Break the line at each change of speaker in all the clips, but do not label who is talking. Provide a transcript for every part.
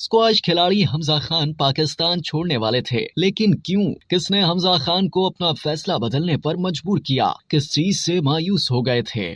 Squash खिलाड़ी हमजा खान पाकिस्तान छोड़ने वाले थे, लेकिन क्यों? किसने हमजा खान को अपना फैसला बदलने पर मजबूर किया? किस चीज से मायूस हो गए थे?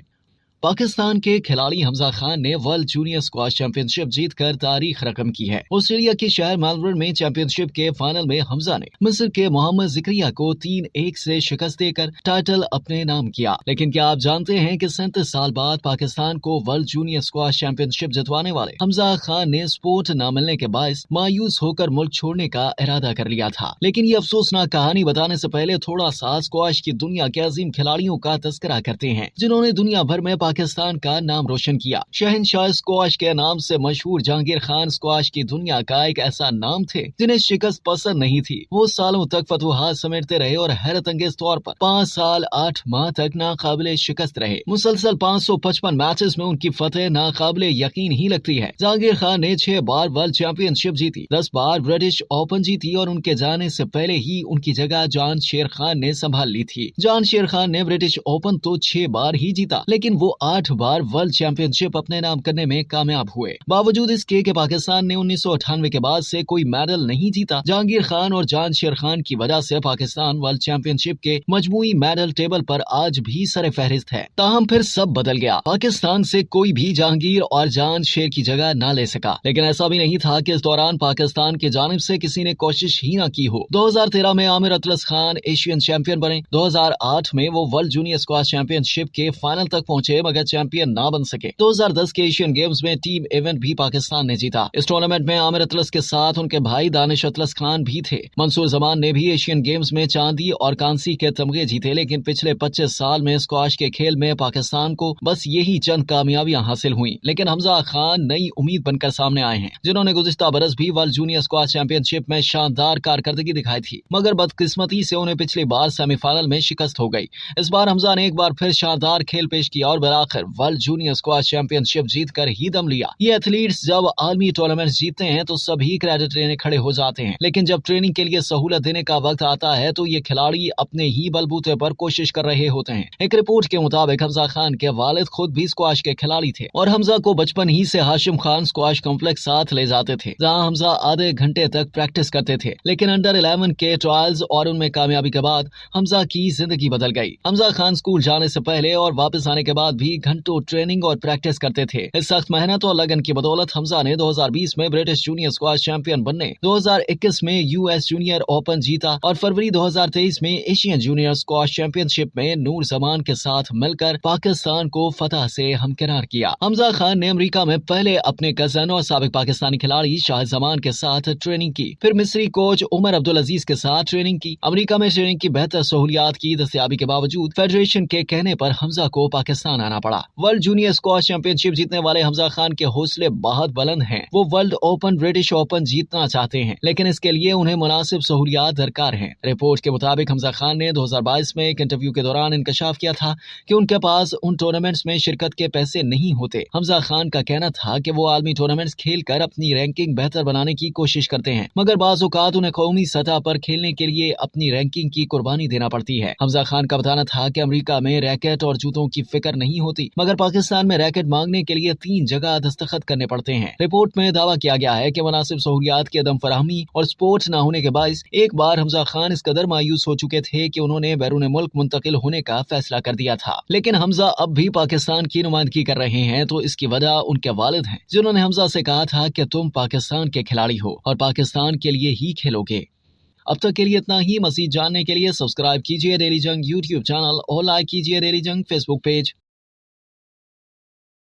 पाकिस्तान के खिलाड़ी हमजा खान ने वर्ल्ड जूनियर स्क्वाश चैंपियनशिप जीतकर तारीख रकम की है। ऑस्ट्रेलिया के शहर मेलबर्न में चैंपियनशिप के फाइनल में हमजा ने मिस्र के मोहम्मद जिक्रिया को 3-1 से शिकस्त देकर टाइटल अपने नाम किया। लेकिन क्या आप जानते हैं कि 37 साल बाद पाकिस्तान को वर्ल्ड जूनियर स्क्वाश चैंपियनशिप जितवाने वाले हमजा खान ने स्पोर्ट न मिलने के बायस मायूस होकर मुल्क छोड़ने का इरादा कर लिया था। लेकिन ये अफसोसनाक कहानी बताने से पहले थोड़ा सा स्क्वाश की दुनिया के अजीम खिलाड़ियों का तस्करा करते हैं, जिन्होंने दुनिया भर में पाकिस्तान का नाम रोशन किया। शहनशाह स्क्वाश के नाम से मशहूर जहांगीर खान स्क्वाश की दुनिया का एक ऐसा नाम थे जिन्हें शिकस्त पसंद नहीं थी। वो सालों तक फतवाहात समेटते रहे और हैरत अंगेज तौर पर 5 साल 8 माह तक नाकाबिले शिकस्त रहे। मुसलसल 555 मैचेस में उनकी फतेह नाकाबिले यकीन ही लगती है। जहांगीर खान ने 6 बार वर्ल्ड चैंपियनशिप जीती, 10 बार ब्रिटिश ओपन जीती और उनके जाने से पहले ही उनकी जगह जान शेर खान ने संभाल ली थी। जान शेर खान ने ब्रिटिश ओपन तो 6 बार ही जीता, लेकिन वो 8 बार वर्ल्ड चैंपियनशिप अपने नाम करने में कामयाब हुए। बावजूद इसके कि पाकिस्तान ने 1998 के बाद से कोई मेडल नहीं जीता, जहांगीर खान और जान शेर खान की वजह से पाकिस्तान वर्ल्ड चैंपियनशिप के मजमूई मेडल टेबल पर आज भी सरे फहरिस्त है। ताहम फिर सब बदल गया। पाकिस्तान से कोई भी जहांगीर और जान शेर की जगह न ले सका। लेकिन ऐसा भी नहीं था कि इस दौरान पाकिस्तान की जानिब से किसी ने कोशिश ही न की हो। 2013 में आमिर अतलस खान एशियन चैंपियन बने। 2008 में वो वर्ल्ड जूनियर स्क्वाश चैंपियनशिप के फाइनल तक पहुंचे, मगर चैंपियन ना बन सके। 2010 के एशियन गेम्स में टीम इवेंट भी पाकिस्तान ने जीता। इस टूर्नामेंट में आमिर अतलस के साथ उनके भाई दानिश अतलस खान भी थे। मंसूर जमान ने भी एशियन गेम्स में चांदी और कांसी के तमगे जीते। लेकिन पिछले 25 साल में स्क्वाश के खेल में पाकिस्तान को बस यही चंद कामयाबियां हासिल हुई। लेकिन हमजा खान नई उम्मीद बनकर सामने आए हैं, जिन्होंने गुज़िश्ता बरस भी वर्ल्ड जूनियर स्क्वाश चैंपियनशिप में शानदार कारकर्दगी दिखाई थी, मगर बदकिस्मती से उन्हें पिछली बार सेमीफाइनल में शिकस्त हो गई। इस बार हमजा ने एक बार फिर शानदार खेल पेश किया और बिलाखिर वर्ल्ड जूनियर स्क्वाश चैंपियनशिप जीतकर ही दम लिया। ये एथलीट्स जब आलमी टूर्नामेंट्स जीतते हैं तो सभी क्रेडिट लेने खड़े हो जाते हैं, लेकिन जब ट्रेनिंग के लिए सहूलत देने का वक्त आता है तो ये खिलाड़ी अपने ही बलबूते पर कोशिश कर रहे होते हैं। एक रिपोर्ट के मुताबिक हमजा खान के वालिद खुद भी स्क्वाश के खिलाड़ी थे और हमजा को बचपन ही से हाशिम खान स्क्वाश कॉम्प्लेक्स साथ ले जाते थे, जहाँ हमजा आधे घंटे तक प्रैक्टिस करते थे। लेकिन अंडर 11 के ट्रायल्स और उनमें कामयाबी के बाद हमजा की जिंदगी बदल गई। हमजा खान स्कूल जाने से पहले और वापस आने के बाद भी घंटों ट्रेनिंग और प्रैक्टिस करते थे। इस सख्त मेहनत और लगन की बदौलत हमजा ने 2020 में ब्रिटिश जूनियर स्क्वाश चैंपियन बनने, 2021 में यूएस जूनियर ओपन जीता और फरवरी 2023 में एशियन जूनियर स्क्वाश चैंपियनशिप में नूर जमान के साथ मिलकर पाकिस्तान को फतह से हमकिनार किया। हमजा खान ने अमेरिका में पहले अपने कजन और साबिक पाकिस्तानी खिलाड़ी शाहिद जमान के साथ ट्रेनिंग की, फिर मिस्री कोच उमर अब्दुल अजीज के साथ ट्रेनिंग की। अमेरिका में ट्रेनिंग की बेहतर सहूलियात की दस्तयाबी के बावजूद फेडरेशन के कहने पर हमजा को पाकिस्तान आना पड़ा। वर्ल्ड जूनियर स्क्वाश चैंपियनशिप जीतने वाले हमजा खान के हौसले बहुत बुलंद हैं। वो वर्ल्ड ओपन, ब्रिटिश ओपन जीतना चाहते हैं, लेकिन इसके लिए उन्हें मुनासिब सहूलियात दरकार हैं। रिपोर्ट के मुताबिक हमजा खान ने 2022 में एक इंटरव्यू के दौरान इंकशाफ किया था कि उनके पास उन टूर्नामेंट्स में शिरकत के पैसे नहीं होते। हमजा खान का कहना था कि वो आलमी टूर्नामेंट्स खेलकर अपनी रैंकिंग बेहतर बनाने की कोशिश करते हैं, मगर बाज़ औक़ात उन्हें कौमी सतह पर खेलने के लिए अपनी रैंकिंग की कुर्बानी देना पड़ती है। हमजा खान का बताना था कि अमेरिका में रैकेट और जूतों की फिक्र नहीं होती, मगर पाकिस्तान में रैकेट मांगने के लिए 3 जगह दस्तखत करने पड़ते हैं। रिपोर्ट में दावा किया गया है कि मुनासिब सहूलियात की अदम फराहमी और स्पोर्ट न होने के बायस एक बार हमजा खान इस कदर मायूस हो चुके थे कि उन्होंने बैरून मुल्क मुंतकिल होने का फैसला कर दिया था। लेकिन हमजा अब भी पाकिस्तान की नुमाइंदगी कर रहे हैं, तो इसकी वजह उनके वालिद हैं, जिन्होंने हमजा से कहा था कि तुम पाकिस्तान के खिलाड़ी हो और पाकिस्तान के लिए ही खेलोगे। अब तक के लिए इतना ही। मज़ीद जानने के लिए सब्सक्राइब कीजिए डेली जंग यूट्यूब चैनल और लाइक कीजिए डेली जंग फेसबुक पेज।